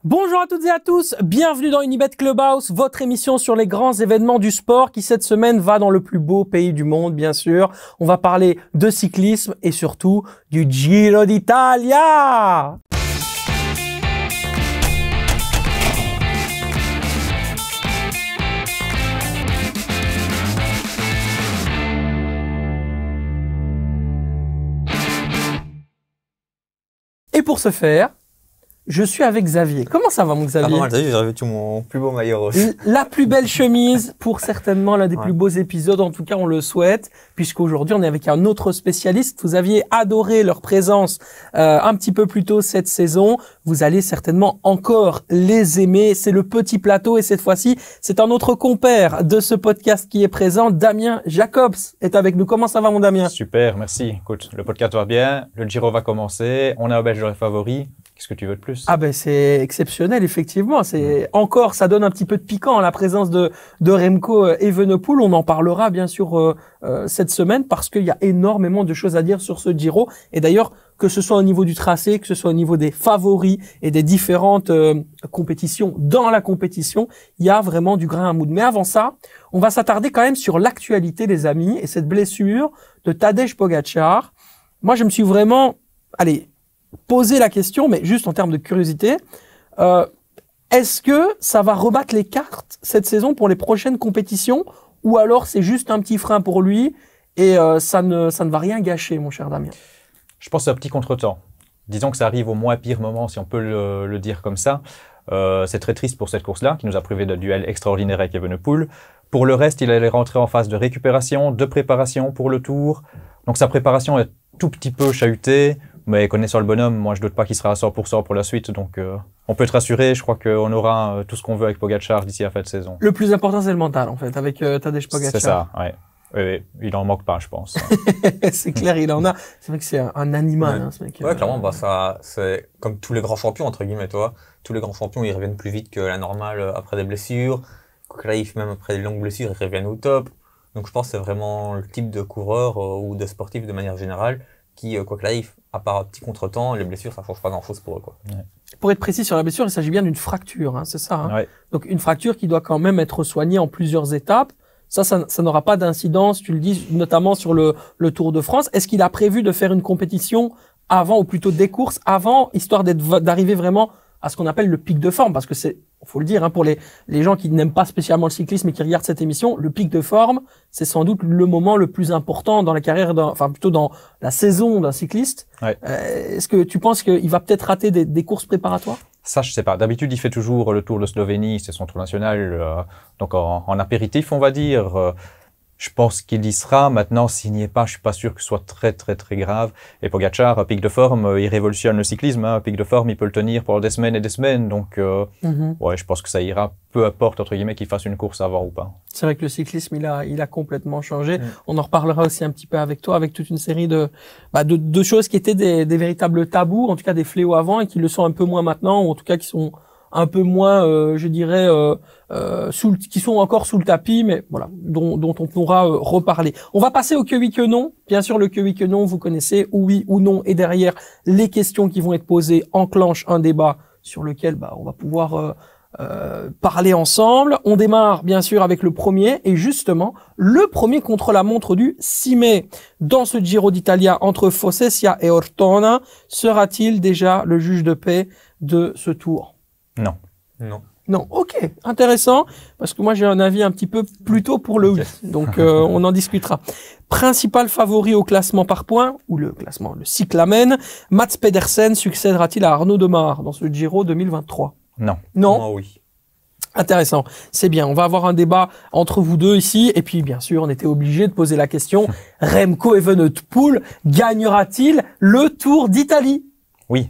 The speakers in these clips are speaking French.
Bonjour à toutes et à tous, bienvenue dans Unibet Clubhouse, votre émission sur les grands événements du sport qui cette semaine va dans le plus beau pays du monde, bien sûr. On va parler de cyclisme et surtout du Giro d'Italia. Et pour ce faire, je suis avec Xavier. Comment ça va, mon Xavier? Pas mal, t'as vu, j'ai revêtu mon plus beau maillot rose. La plus belle chemise pour certainement l'un des plus beaux épisodes. En tout cas, on le souhaite, puisqu'aujourd'hui, on est avec un autre spécialiste. Vous aviez adoré leur présence un petit peu plus tôt cette saison. Vous allez certainement encore les aimer. C'est le petit plateau et cette fois-ci, c'est un autre compère de ce podcast qui est présent. Damien Jacobs est avec nous. Comment ça va, mon Damien? Super, merci. Écoute, le podcast va bien, le Giro va commencer, on est un Belge favori. Qu'est-ce que tu veux de plus? Ah ben c'est exceptionnel, effectivement. C'est encore, ça donne un petit peu de piquant, la présence de Remco Evenepoel. On en parlera bien sûr cette semaine parce qu'il y a énormément de choses à dire sur ce Giro. Et d'ailleurs, que ce soit au niveau du tracé, que ce soit au niveau des favoris et des différentes compétitions, dans la compétition, il y a vraiment du grain à moudre. Mais avant ça, on va s'attarder quand même sur l'actualité, les amis, et cette blessure de Tadej Pogačar. Moi, je me suis vraiment, poser la question, mais juste en termes de curiosité, est-ce que ça va rebattre les cartes cette saison pour les prochaines compétitions ou alors c'est juste un petit frein pour lui et ça ne va rien gâcher, mon cher Damien? Je pense que c'est un petit contretemps. Disons que ça arrive au moins pire moment, si on peut le dire comme ça. C'est très triste pour cette course-là, qui nous a privé de duel extraordinaire avec Evenepoel. Pour le reste, il allait rentrer en phase de récupération, de préparation pour le Tour. Donc sa préparation est tout petit peu chahutée. Mais connaissant le bonhomme, moi je doute pas qu'il sera à 100% pour la suite, donc on peut être rassuré. Je crois qu'on aura tout ce qu'on veut avec Pogačar d'ici la fin de saison. Le plus important c'est le mental en fait, avec Tadej Pogačar. C'est ça, ouais. Il en manque pas, je pense. C'est clair, il en a. C'est vrai que c'est un animal, ouais. Ce mec. Ouais, clairement, ça, c'est comme tous les grands champions entre guillemets, toi. Tous les grands champions, ils reviennent plus vite que la normale après des blessures. Quoi là, même après des longues blessures, ils reviennent au top. Donc je pense que c'est vraiment le type de coureur ou de sportif de manière générale qui, quoi que là, à part un petit contretemps, les blessures, ça change pas grand-chose pour eux, quoi. Ouais. Pour être précis sur la blessure, il s'agit bien d'une fracture, c'est ça. Ouais. Donc une fracture qui doit quand même être soignée en plusieurs étapes. Ça n'aura pas d'incidence, tu le dis, notamment sur le Tour de France. Est-ce qu'il a prévu de faire une compétition avant, ou plutôt des courses avant, histoire d'arriver vraiment à ce qu'on appelle le pic de forme? Parce que faut le dire, pour les gens qui n'aiment pas spécialement le cyclisme et qui regardent cette émission, le pic de forme, c'est sans doute le moment le plus important dans la carrière, plutôt dans la saison d'un cycliste. Ouais. Est-ce que tu penses qu'il va peut-être rater des courses préparatoires? Ça, je sais pas. D'habitude, il fait toujours le Tour de Slovénie, c'est son tour national, donc en apéritif, on va dire. Je pense qu'il y sera. Maintenant, s'il n'y est pas, je suis pas sûr que ce soit très, très, très grave. Et Pogačar, pic de forme, il révolutionne le cyclisme, Pic de forme, il peut le tenir pendant des semaines et des semaines. Donc, ouais, je pense que ça ira. Peu importe, entre guillemets, qu'il fasse une course avant ou pas. C'est vrai que le cyclisme, il a complètement changé. On en reparlera aussi un petit peu avec toi, avec toute une série de choses qui étaient des véritables tabous, en tout cas des fléaux avant et qui le sont un peu moins maintenant, ou en tout cas qui sont un peu moins, je dirais, qui sont encore sous le tapis, mais voilà, dont on pourra reparler. On va passer au que oui que non. Bien sûr, le que oui que non, vous connaissez, ou oui ou non, et derrière les questions qui vont être posées enclenchent un débat sur lequel on va pouvoir parler ensemble. On démarre bien sûr avec le premier, et justement le premier contre-la-montre du 6 mai dans ce Giro d'Italia entre Fossessia et Ortona. Sera-t-il déjà le juge de paix de ce tour? Non. Non, ok, intéressant, parce que moi j'ai un avis un petit peu plutôt pour le oui, donc on en discutera. Principal favori au classement par points, ou le cyclamen, Mats Pedersen succédera-t-il à Arnaud Démare dans ce Giro 2023? Non. Non. Oui. Intéressant, c'est bien, on va avoir un débat entre vous deux ici, et puis bien sûr on était obligé de poser la question, Remco Evenepoel gagnera-t-il le Tour d'Italie? Oui.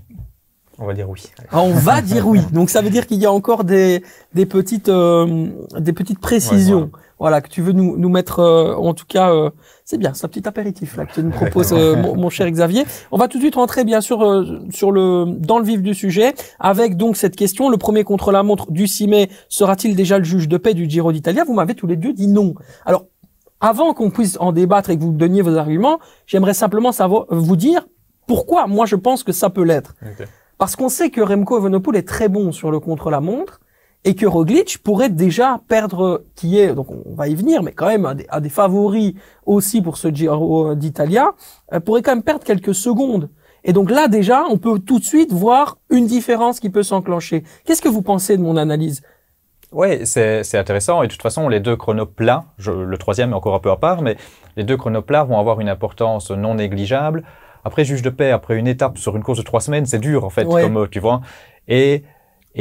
On va dire oui. On va dire oui. Donc ça veut dire qu'il y a encore des petites précisions. Ouais, voilà, que tu veux nous mettre en tout cas c'est bien, c'est un petit apéritif là que tu nous proposes mon cher Xavier. On va tout de suite rentrer bien sûr dans le vif du sujet avec donc cette question, le premier contre-la-montre du 6 mai sera-t-il déjà le juge de paix du Giro d'Italia? Vous m'avez tous les deux dit non. Alors avant qu'on puisse en débattre et que vous donniez vos arguments, j'aimerais simplement vous dire pourquoi moi je pense que ça peut l'être. Okay. Parce qu'on sait que Remco Evenepoel est très bon sur le contre-la-montre et que Roglic pourrait déjà perdre, qui est, donc on va y venir, mais quand même un des favoris aussi pour ce Giro d'Italia, pourrait quand même perdre quelques secondes. Et donc là, déjà, on peut tout de suite voir une différence qui peut s'enclencher. Qu'est-ce que vous pensez de mon analyse? Oui, c'est intéressant. Et de toute façon, les deux chronos plats, le troisième est encore un peu à part, mais les deux chronos plats vont avoir une importance non négligeable. Après, juge de paix, après une étape sur une course de 3 semaines, c'est dur, en fait, comme tu vois. Et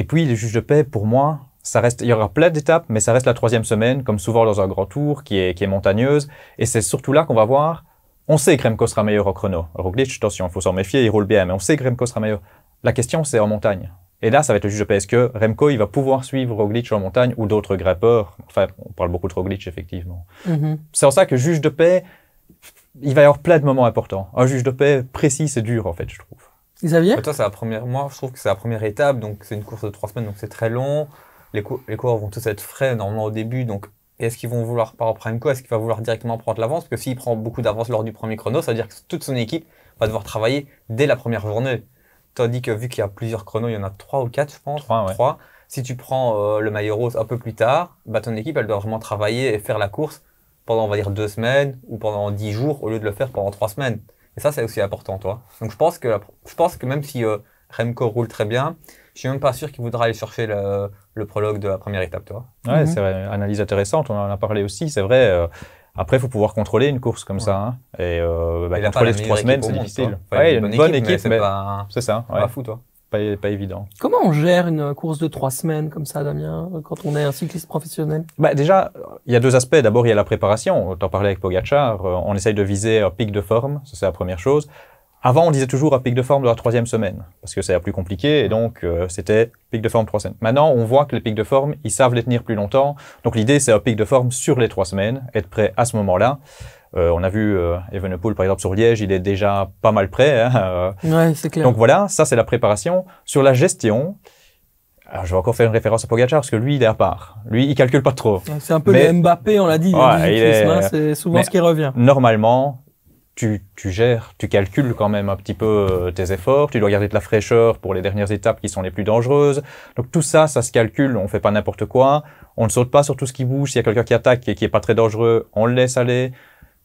puis, les juges de paix, pour moi, ça reste, il y aura plein d'étapes, mais ça reste la 3e semaine, comme souvent dans un grand tour, qui est montagneuse. Et c'est surtout là qu'on va voir. On sait que Remco sera meilleur au chrono. Roglic, attention, il faut s'en méfier, il roule bien, mais on sait que Remco sera meilleur. La question, c'est en montagne. Et là, ça va être le juge de paix. Est-ce que Remco, il va pouvoir suivre Roglic en montagne ou d'autres grimpeurs? Enfin, on parle beaucoup de Roglic, effectivement. C'est en ça que juge de paix, il va y avoir plein de moments importants. Un juge de paix précis, c'est dur, en fait, je trouve. Xavier? Toi, c'est la première, moi, je trouve que c'est la première étape, donc c'est une course de 3 semaines, donc c'est très long. Les coureurs vont tous être frais, normalement, au début, donc est-ce qu'ils vont vouloir, par rapport à Remco, est-ce qu'il va vouloir directement prendre l'avance? Parce que s'il prend beaucoup d'avance lors du premier chrono, ça veut dire que toute son équipe va devoir travailler dès la première journée. Tandis que vu qu'il y a plusieurs chronos, il y en a 3 ou 4, je pense. 3. Si tu prends le maillot rose un peu plus tard, bah, ton équipe, elle doit vraiment travailler et faire la course pendant, on va dire, 2 semaines ou pendant 10 jours au lieu de le faire pendant 3 semaines. Et ça, c'est aussi important, toi. Donc, je pense que même si Remco roule très bien, je suis même pas sûr qu'il voudra aller chercher le prologue de la première étape, toi. Ouais, c'est vrai. Analyse intéressante. On en a parlé aussi. C'est vrai. Après, il faut pouvoir contrôler une course comme ça. Hein. Et contrôler sur 3 semaines, c'est difficile. Ouais, il y a une bonne équipe, mais c'est ça. Pas fou, toi. Pas évident. Comment on gère une course de 3 semaines comme ça, Damien, quand on est un cycliste professionnel? Déjà, il y a 2 aspects. D'abord, il y a la préparation. T'en parlais avec Pogacar. On essaye de viser un pic de forme. Ça, c'est la première chose. Avant, on disait toujours un pic de forme de la 3e semaine, parce que c'est la plus compliquée, et donc c'était pic de forme 3 semaines. Maintenant, on voit que les pics de forme, ils savent les tenir plus longtemps. Donc l'idée, c'est un pic de forme sur les 3 semaines, être prêt à ce moment-là. On a vu Evenepoel, par exemple, sur Liège, il est déjà pas mal prêt. Hein, ouais, c'est clair. Donc voilà, ça c'est la préparation. Sur la gestion, alors je vais encore faire une référence à Pogacar, parce que lui, il est à part. Lui, il calcule pas trop. C'est un peu le Mbappé, on l'a dit. C'est souvent ce qui revient. Normalement, tu gères, tu calcules quand même un petit peu tes efforts, tu dois garder de la fraîcheur pour les dernières étapes qui sont les plus dangereuses. Donc tout ça, ça se calcule, on fait pas n'importe quoi, on ne saute pas sur tout ce qui bouge, s'il y a quelqu'un qui attaque et qui est pas très dangereux, on le laisse aller.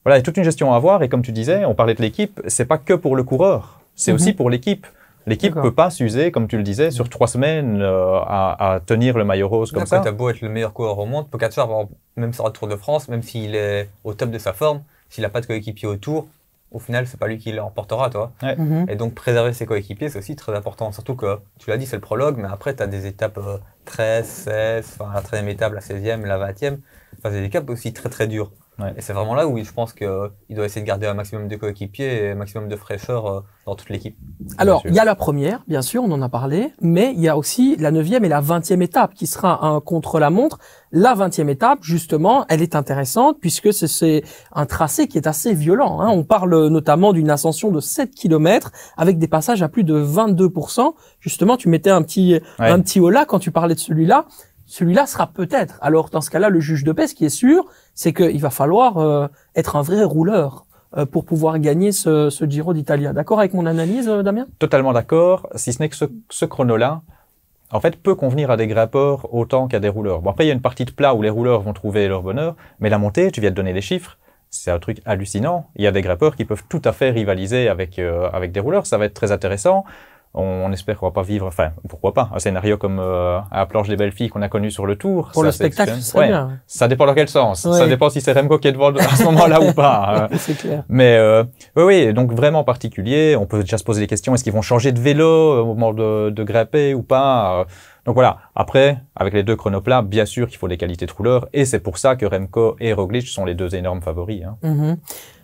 Voilà, il y a toute une gestion à avoir et comme tu disais, on parlait de l'équipe, c'est pas que pour le coureur, c'est aussi pour l'équipe. L'équipe peut pas s'user, comme tu le disais, sur 3 semaines à tenir le maillot rose comme ça. T'as beau être le meilleur coureur au monde, Pogacar, même sur le Tour de France, même s'il est au top de sa forme, s'il a pas de coéquipier autour, au final, c'est pas lui qui l'emportera, toi. Ouais. Et donc, préserver ses coéquipiers, c'est aussi très important. Surtout que, tu l'as dit, c'est le prologue, mais après, tu as des étapes 13, 16, enfin, la 13e étape, la 16e, la 20e. Enfin, c'est des étapes aussi très, très dures. Ouais. Et c'est vraiment là où je pense qu'il doit essayer de garder un maximum de coéquipiers et un maximum de fraîcheur dans toute l'équipe. Alors, il y a la première, bien sûr, on en a parlé, mais il y a aussi la 9e et la 20e étape qui sera un contre-la-montre. La 20e étape, justement, elle est intéressante puisque c'est un tracé qui est assez violent. Hein. On parle notamment d'une ascension de 7 km avec des passages à plus de 22%. Justement, tu mettais un petit haut là quand tu parlais de celui-là. Celui-là sera peut-être. Alors, dans ce cas-là, le juge de paix, ce qui est sûr, c'est qu'il va falloir être un vrai rouleur pour pouvoir gagner ce Giro d'Italia. D'accord avec mon analyse, Damien? Totalement d'accord, si ce n'est que ce chrono-là, en fait, peut convenir à des grimpeurs autant qu'à des rouleurs. Bon, après, il y a une partie de plat où les rouleurs vont trouver leur bonheur, mais la montée, tu viens de donner les chiffres, c'est un truc hallucinant. Il y a des grimpeurs qui peuvent tout à fait rivaliser avec des rouleurs, ça va être très intéressant. On espère qu'on va pas vivre, enfin, pourquoi pas, un scénario comme à la planche des belles filles qu'on a connu sur le Tour. Pour le spectacle, ce serait bien. Ça dépend dans quel sens. Ouais. Ça dépend si c'est Remco qui est devant à ce moment-là ou pas. C'est clair. Mais oui, donc vraiment particulier. On peut déjà se poser des questions. Est-ce qu'ils vont changer de vélo au moment de grimper ou pas? Donc voilà. Après, avec les deux chronoplats, bien sûr qu'il faut des qualités de rouleur. Et c'est pour ça que Remco et Roglic sont les 2 énormes favoris. Hein.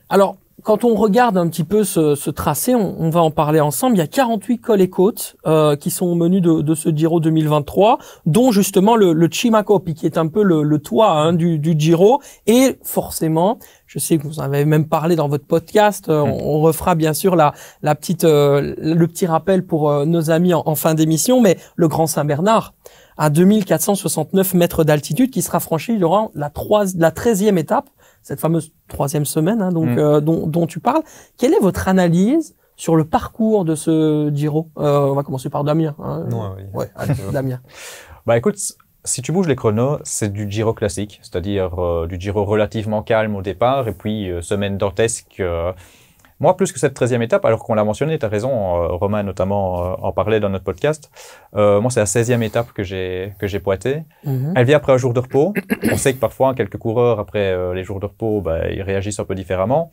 Alors, quand on regarde un petit peu ce tracé, on va en parler ensemble. Il y a 48 cols et côtes qui sont au menu de ce Giro 2023, dont justement le Cima Coppi, qui est un peu le toit du Giro. Et forcément, je sais que vous en avez même parlé dans votre podcast, on refera bien sûr le petit rappel pour nos amis en fin d'émission, mais le Grand Saint-Bernard, à 2469 mètres d'altitude, qui sera franchi durant la 13e étape, cette fameuse 3e semaine dont tu parles. Quelle est votre analyse sur le parcours de ce Giro. On va commencer par Damien. Hein. Ouais, allez, Damien. Bah écoute, si tu bouges les chronos, c'est du Giro classique, c'est-à-dire du Giro relativement calme au départ, et puis semaine dantesque. Moi, plus que cette 13e étape, alors qu'on l'a mentionné, tu as raison, Romain notamment en parlait dans notre podcast, moi c'est la 16e étape que j'ai pointée. Elle vient après un jour de repos. On sait que parfois, quelques coureurs, après les jours de repos, bah, ils réagissent un peu différemment.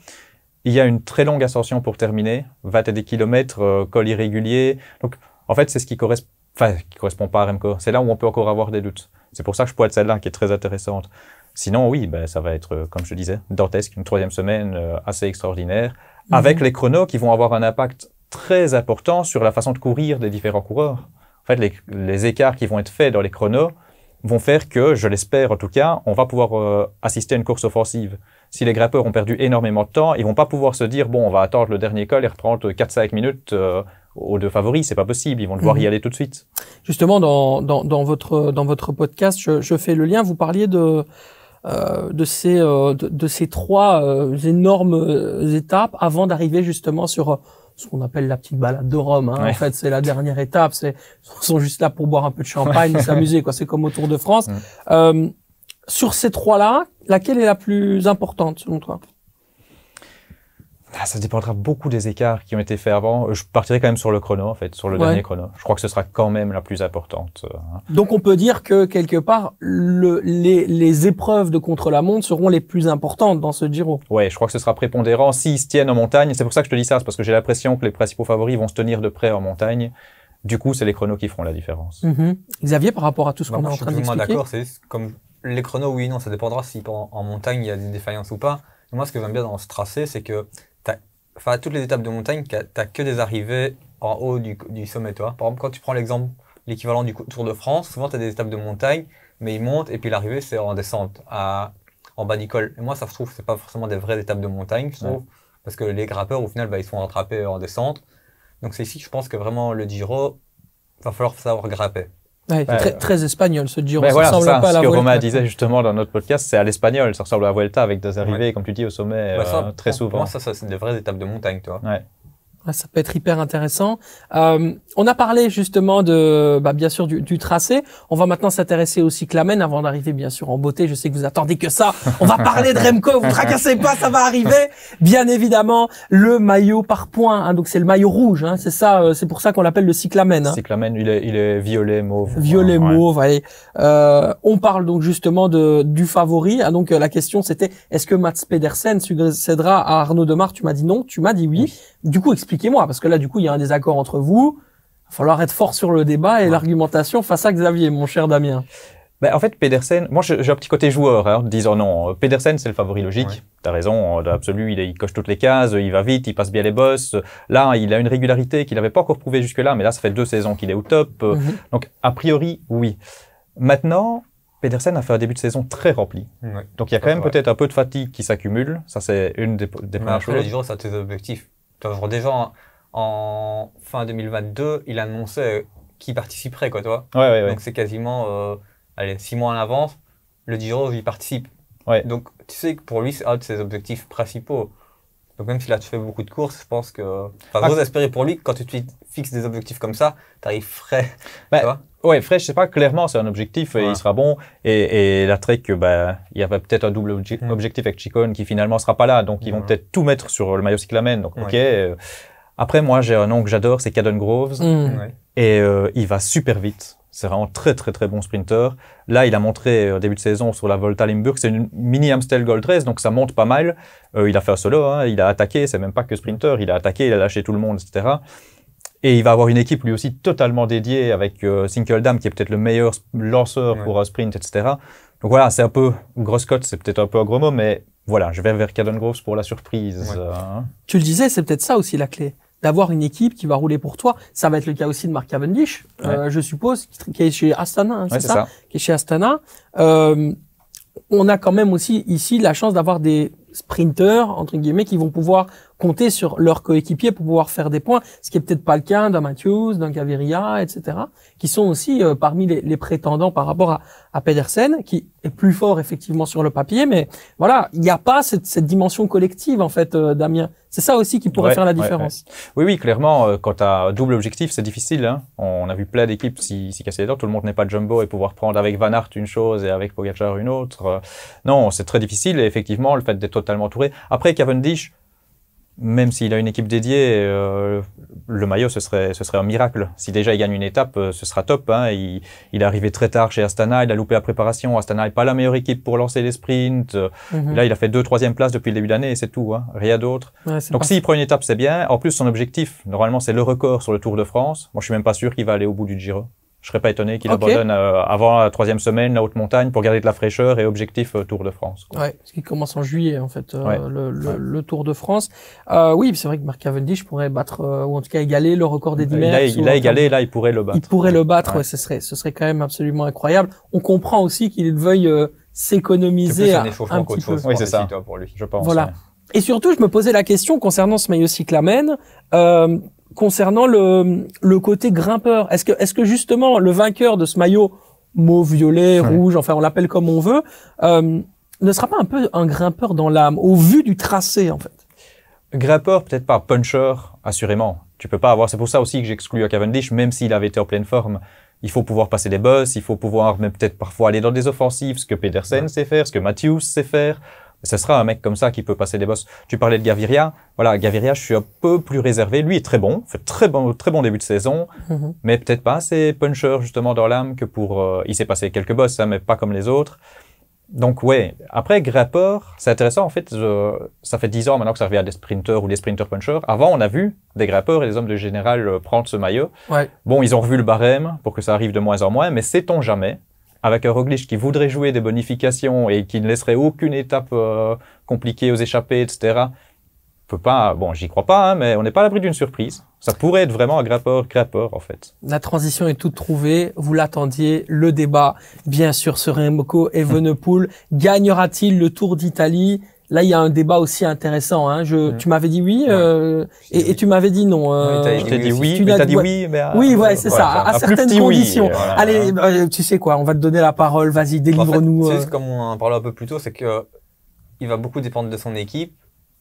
Il y a une très longue ascension pour terminer, 20 et des kilomètres, col irrégulier. Donc, en fait, c'est ce qui correspond pas à Remco. C'est là où on peut encore avoir des doutes. C'est pour ça que je pointe celle-là, qui est très intéressante. Sinon, oui, ben, ça va être, comme je te disais, dantesque, une 3e semaine assez extraordinaire, avec les chronos qui vont avoir un impact très important sur la façon de courir des différents coureurs. En fait, les écarts qui vont être faits dans les chronos vont faire que, je l'espère en tout cas, on va pouvoir assister à une course offensive. Si les grimpeurs ont perdu énormément de temps, ils vont pas pouvoir se dire, bon, on va attendre le dernier col et reprendre 4-5 minutes aux deux favoris. C'est pas possible. Ils vont devoir y aller tout de suite. Justement, dans votre podcast, je fais le lien. Vous parliez de ces 3 énormes étapes avant d'arriver justement sur ce qu'on appelle la petite balade de Rome. Hein. Ouais. En fait, c'est la dernière étape. Ils sont juste là pour boire un peu de champagne et s'amuser, quoi. C'est comme au Tour de France. Sur ces 3-là, laquelle est la plus importante selon toi? Ça dépendra beaucoup des écarts qui ont été faits avant. Je partirai quand même sur le chrono, en fait, sur le dernier chrono. Je crois que ce sera quand même la plus importante. Donc, on peut dire que, quelque part, les épreuves de contre-la-montre seront les plus importantes dans ce Giro. Ouais, je crois que ce sera prépondérant s'ils se tiennent en montagne. C'est pour ça que je te dis ça, c'est parce que j'ai l'impression que les principaux favoris vont se tenir de près en montagne. Du coup, c'est les chronos qui feront la différence. Xavier, par rapport à tout ce qu'on est en train d'expliquer. Je suis d'accord, c'est comme les chronos, oui, non, ça dépendra si en montagne il y a des défaillances ou pas. Et moi, ce que j'aime bien dans ce tracé, c'est que à toutes les étapes de montagne, t'as que des arrivées en haut du sommet, toi. Par exemple, quand tu prends l'équivalent du Tour de France, souvent t'as des étapes de montagne, mais ils montent et puis l'arrivée c'est en descente, en bas du col. Et moi, ça, je trouve, c'est pas forcément des vraies étapes de montagne, je trouve, parce que les grimpeurs, au final, bah, ils sont rattrapés en descente. Donc c'est ici que je pense que vraiment le Giro, va falloir savoir grimper. Ouais, très espagnol ce Giro. Ça voilà, ressemble pas à la ce que Vuelta. Romain disait justement dans notre podcast, c'est à l'espagnol. Ça ressemble à la Vuelta avec des arrivées, comme tu dis, au sommet très souvent. Moi, ça c'est des vraies étapes de montagne, tu vois. Ça peut être hyper intéressant. On a parlé justement de, bien sûr, du tracé. On va maintenant s'intéresser au cyclamen avant d'arriver, bien sûr, en beauté. Je sais que vous attendez que ça. On va parler de Remco. Vous tracassez pas, ça va arriver. Bien évidemment, le maillot par points. Hein, donc c'est le maillot rouge. Hein, c'est ça. C'est pour ça qu'on l'appelle le cyclamen. Hein. Le cyclamen, il est violet mauve. Violet mauve. Ouais. On parle donc justement du favori. Ah, donc la question c'était est-ce que Mats Pedersen succédera à Arnaud Démare? Tu m'as dit non. Tu m'as dit oui. Du coup, expliquez-moi, parce que là, du coup, il y a un désaccord entre vous. Il va falloir être fort sur le débat et l'argumentation face à Xavier, mon cher Damien. En fait, Pedersen, moi, j'ai un petit côté joueur, hein, disant non. Pedersen, c'est le favori logique. T'as raison, absolu, il coche toutes les cases, il va vite, il passe bien les bosses. Là, il a une régularité qu'il n'avait pas encore prouvée jusque-là, mais là, ça fait 2 saisons qu'il est au top. Donc, a priori, oui. Maintenant, Pedersen a fait un début de saison très rempli. Donc, il y a quand même peut-être un peu de fatigue qui s'accumule. Ça, c'est une des premières choses. Le Giro, ça a tes objectifs. Déjà, en fin 2022, il annonçait qu'il participerait, quoi, toi. Donc, c'est quasiment, 6 mois en avance, le Giro, il participe. Donc, tu sais que pour lui, c'est un de ses objectifs principaux. Donc, même s'il a fait beaucoup de courses, je pense que, j'ose espérer pour lui que quand tu te fixes des objectifs comme ça, t'arrives frais, tu vois. Ouais, frais, je sais pas, clairement, c'est un objectif et il sera bon. Et la Trek, il y avait peut-être un double objectif avec Chicone qui finalement sera pas là. Donc, ils vont peut-être tout mettre sur le maillot cyclamen. Donc, ok. Après, moi, j'ai un nom que j'adore, c'est Caden Groves. Et il va super vite. C'est vraiment très, très, très bon sprinter. Là, il a montré au début de saison sur la Volta Limburg, c'est une mini Amstel Gold Race, donc ça monte pas mal. Il a fait un solo, hein, il a attaqué, c'est même pas que sprinter, il a attaqué, il a lâché tout le monde, etc. Et il va avoir une équipe lui aussi totalement dédiée avec Sinkeldam qui est peut-être le meilleur lanceur pour un sprint, etc. Donc voilà, c'est un peu grosse cote, c'est peut-être un peu un gros mot, mais voilà, je vais vers Caden Groves pour la surprise. Tu le disais, c'est peut-être ça aussi la clé. D'avoir une équipe qui va rouler pour toi. Ça va être le cas aussi de Mark Cavendish, je suppose, qui est chez Astana, hein, c'est ça qui est chez Astana. On a quand même aussi ici la chance d'avoir des sprinteurs, entre guillemets, qui vont pouvoir compter sur leurs coéquipiers pour pouvoir faire des points, ce qui est peut-être pas le cas d'un Matthews, d'un Gaviria, etc., qui sont aussi parmi les prétendants par rapport à Pedersen, qui est plus fort effectivement sur le papier, mais voilà, il n'y a pas cette dimension collective en fait, Damien. C'est ça aussi qui pourrait faire la différence. Ouais. Oui, clairement, quand tu as double objectif, c'est difficile. Hein. On a vu plein d'équipes s'y casser les dents. Tout le monde n'est pas jumbo et pouvoir prendre avec Van Aert une chose et avec Pogacar une autre. Non, c'est très difficile. Et effectivement, le fait d'être totalement entouré. Après, Cavendish, même s'il a une équipe dédiée, le maillot, ce serait un miracle. Si déjà il gagne une étape, ce sera top. Hein. Il est arrivé très tard chez Astana, il a loupé la préparation. Astana n'est pas la meilleure équipe pour lancer les sprints. Là, il a fait 2 3e places depuis le début de l'année et c'est tout. Hein. Rien d'autre. Ouais, donc s'il prend une étape, c'est bien. En plus, son objectif, normalement, c'est le record sur le Tour de France. Moi, je suis même pas sûr qu'il va aller au bout du Giro. Je serais pas étonné qu'il abandonne avant la 3e semaine, la haute montagne, pour garder de la fraîcheur et objectif Tour de France. Quoi. Ouais, parce qu'il commence en juillet en fait, le Tour de France. Oui, c'est vrai que Mark Cavendish pourrait battre ou en tout cas égaler le record d'Eddy Merckx. Il a égalé, là il pourrait le battre. Il pourrait le battre, ouais, ce serait quand même absolument incroyable. On comprend aussi qu'il veuille s'économiser un petit peu. Oui, c'est ça pour lui, je pense. Voilà. Ouais. Et surtout, je me posais la question concernant ce maillot cyclamen. Concernant le côté grimpeur, est-ce que justement le vainqueur de ce maillot mauve, violet, rouge, enfin on l'appelle comme on veut, ne sera pas un peu un grimpeur dans l'âme au vu du tracé en fait? Grimpeur, peut-être pas, puncher, assurément. Tu peux pas avoir. C'est pour ça aussi que j'exclus à Cavendish, même s'il avait été en pleine forme. Il faut pouvoir passer des bosses, il faut pouvoir même peut-être parfois aller dans des offensives, ce que Pedersen sait faire, ce que Matthews sait faire. Ce sera un mec comme ça qui peut passer des bosses. Tu parlais de Gaviria. Voilà, Gaviria, je suis un peu plus réservé. Lui est très bon, fait très bon début de saison, mais peut-être pas assez puncher justement dans l'âme que pour. Il s'est passé quelques bosses, hein, mais pas comme les autres. Donc ouais. Après grimpeur, c'est intéressant en fait. Ça fait 10 ans maintenant que ça revient à des sprinters ou des sprinter punchers. Avant, on a vu des grimpeurs et des hommes de général prendre ce maillot. Ouais. Bon, ils ont revu le barème pour que ça arrive de moins en moins, mais sait-on jamais? Avec un Roglic qui voudrait jouer des bonifications et qui ne laisserait aucune étape compliquée aux échappées, etc. Peut pas, bon, j'y crois pas, hein, mais on n'est pas à l'abri d'une surprise. Ça pourrait être vraiment un grimpeur, en fait. La transition est toute trouvée. Vous l'attendiez. Le débat, bien sûr, sur Remco Evenepoel. Gagnera-t-il le Tour d'Italie? Là, il y a un débat aussi intéressant. Hein. Tu m'avais dit oui, et tu m'avais dit non. Je t'ai dit oui, mais t'as dit oui. Mais oui, ouais, c'est ça, à certaines conditions. Oui, voilà. Allez, tu sais quoi, on va te donner la parole. Vas-y, délivre-nous. En fait, comme on en parlait un peu plus tôt, c'est que il va beaucoup dépendre de son équipe.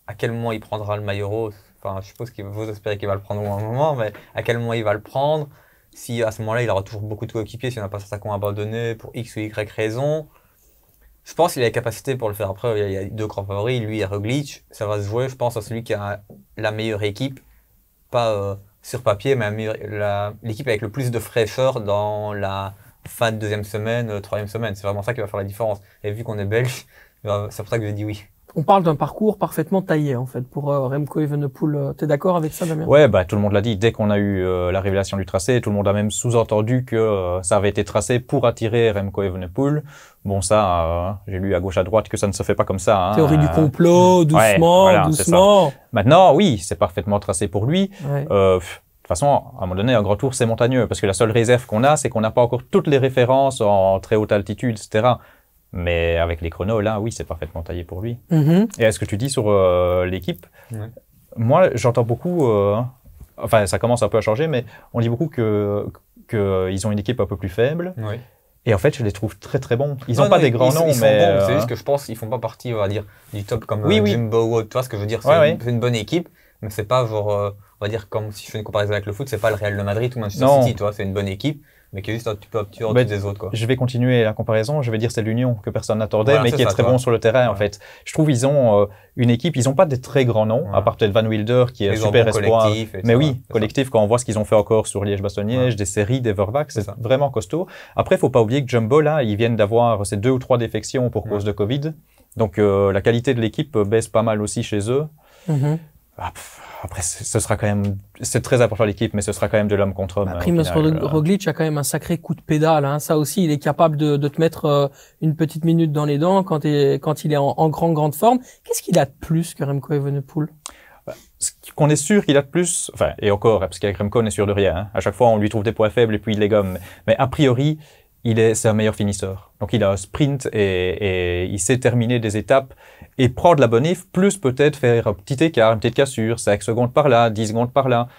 À quel moment il prendra le maillot rose? Enfin, je suppose qu'il vous espérez qu'il va le prendre au moment, mais à quel moment il va le prendre? Si à ce moment-là, il aura toujours beaucoup de coéquipiers, s'il n'y en a pas certains qui ont abandonné pour X ou Y raison. Je pense qu'il a la capacité pour le faire. Après, il y a 2 grands favoris, lui et Roglic. Ça va se jouer, je pense, à celui qui a la meilleure équipe. Pas sur papier, mais l'équipe avec le plus de fraîcheur dans la fin de 2e semaine, 3e semaine. C'est vraiment ça qui va faire la différence. Et vu qu'on est belge, c'est pour ça que j'ai dit oui. On parle d'un parcours parfaitement taillé, en fait, pour Remco Evenepoel. T'es d'accord avec ça, Damien? Ouais, tout le monde l'a dit. Dès qu'on a eu la révélation du tracé, tout le monde a même sous-entendu que ça avait été tracé pour attirer Remco Evenepoel. Bon, ça, j'ai lu à gauche à droite que ça ne se fait pas comme ça. Hein. Théorie du complot, doucement, voilà, doucement. Maintenant, oui, c'est parfaitement tracé pour lui. Ouais. De toute façon, à un moment donné, un grand tour, c'est montagneux. Parce que la seule réserve qu'on a, c'est qu'on n'a pas encore toutes les références en très haute altitude, etc. Mais avec les chronos, là, oui, c'est parfaiement taillé pour lui. Et est-ce que tu dis sur l'équipe? Moi, j'entends beaucoup... enfin, ça commence un peu à changer, mais on dit beaucoup qu'ils ont une équipe un peu plus faible. Oui. Et en fait, je les trouve très très bons. Ils n'ont pas des grands noms, mais... Bons, c'est juste que je pense qu'ils font pas partie, on va dire, du top comme Jumbo ou autre. Tu vois ce que je veux dire? C'est une bonne équipe, mais c'est pas genre... on va dire, comme si je fais une comparaison avec le foot, c'est pas le Real de Madrid ou Manchester City, tu vois, c'est une bonne équipe. Mais qui est juste un petit peu obtus des autres, quoi. Je vais continuer la comparaison. Je vais dire c'est l'Union que personne n'attendait, mais qui est très bon sur le terrain, en fait. Je trouve ils ont une équipe, ils ont pas des très grands noms, à part peut-être Van Wilder, qui est super espoir. Mais oui, collectif, quand on voit ce qu'ils ont fait encore sur Liège-Bastogne-Liège, des séries, des Vervac, c'est vraiment costaud. Après, faut pas oublier que Jumbo, là, ils viennent d'avoir ces 2 ou 3 défections pour cause de Covid. Donc, la qualité de l'équipe baisse pas mal aussi chez eux. Après, ce sera quand même, c'est très important l'équipe, mais ce sera quand même de l'homme contre homme. Primož Roglic a quand même un sacré coup de pédale, hein. Ça aussi, il est capable de te mettre une petite minute dans les dents quand il est en grande forme. Qu'est-ce qu'il a de plus que Remco Evenepoel? Ce qu'on est sûr qu'il a de plus, enfin, et encore, parce qu'avec Remco, on est sûr de rien, hein. À chaque fois, on lui trouve des points faibles et puis il les gomme. Mais a priori, c'est un meilleur finisseur. Donc il a un sprint et il sait terminer des étapes et prendre la bonif, plus peut-être faire un petit écart, une petite cassure, 5 secondes par là, 10 secondes par là.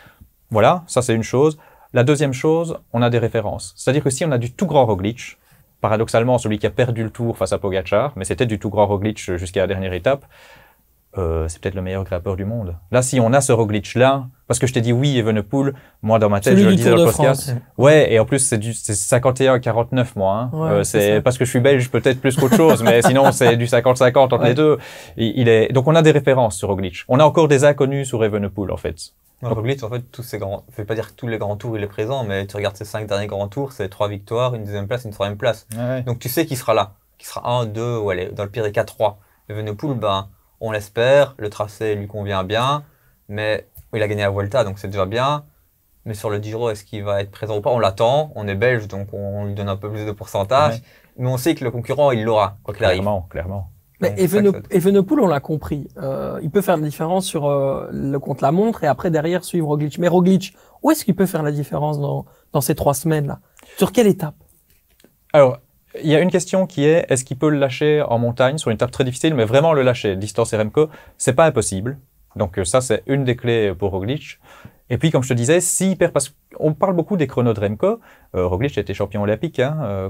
Voilà, ça c'est une chose. La deuxième chose, on a des références. C'est-à-dire que si on a du tout grand Roglic, paradoxalement celui qui a perdu le tour face à Pogačar, mais c'était du tout grand Roglic jusqu'à la dernière étape, c'est peut-être le meilleur grimpeur du monde. Là, si on a ce Roglic-là, parce que je t'ai dit oui, Evenepoel, moi dans ma tête, je le disais dans le podcast. Ouais, et en plus, c'est 51-49, moi. Hein. Ouais, c'est parce que je suis belge, peut-être plus qu'autre chose, mais sinon, c'est du 50-50 entre les deux. Donc, on a des références sur Roglic. On a encore des inconnus sur Evenepoel, en fait. Roglic, en fait, je vais pas dire que tous les grands tours, il est présent, mais tu regardes ses 5 derniers grands tours, c'est 3 victoires, une deuxième place, une troisième place. Ouais. Donc, tu sais qu'il sera là. Qu'il sera 1, 2, ou allez, dans le pire des cas, 3. Evenepoel, ben, on l'espère, le tracé lui convient bien, mais il a gagné la Vuelta, donc c'est déjà bien. Mais sur le Giro, est-ce qu'il va être présent ou pas? On l'attend, on est belge, donc on lui donne un peu plus de pourcentage. Ouais. Mais on sait que le concurrent, il l'aura, quoi qu'il arrive. Clairement. Mais Evenepoel, on l'a compris. Il peut faire la différence sur le contre-la-montre et après, derrière, suivre Roglic. Mais Roglic, où est-ce qu'il peut faire la différence dans ces 3 semaines-là? Sur quelle étape? Alors, il y a une question qui est, est-ce qu'il peut le lâcher en montagne sur une étape très difficile, mais vraiment le lâcher, distance et Remco, c'est pas impossible. Donc ça, c'est une des clés pour Roglic. Et puis, comme je te disais, s'il perd, parce qu'on parle beaucoup des chronos de Remco, Roglic était champion olympique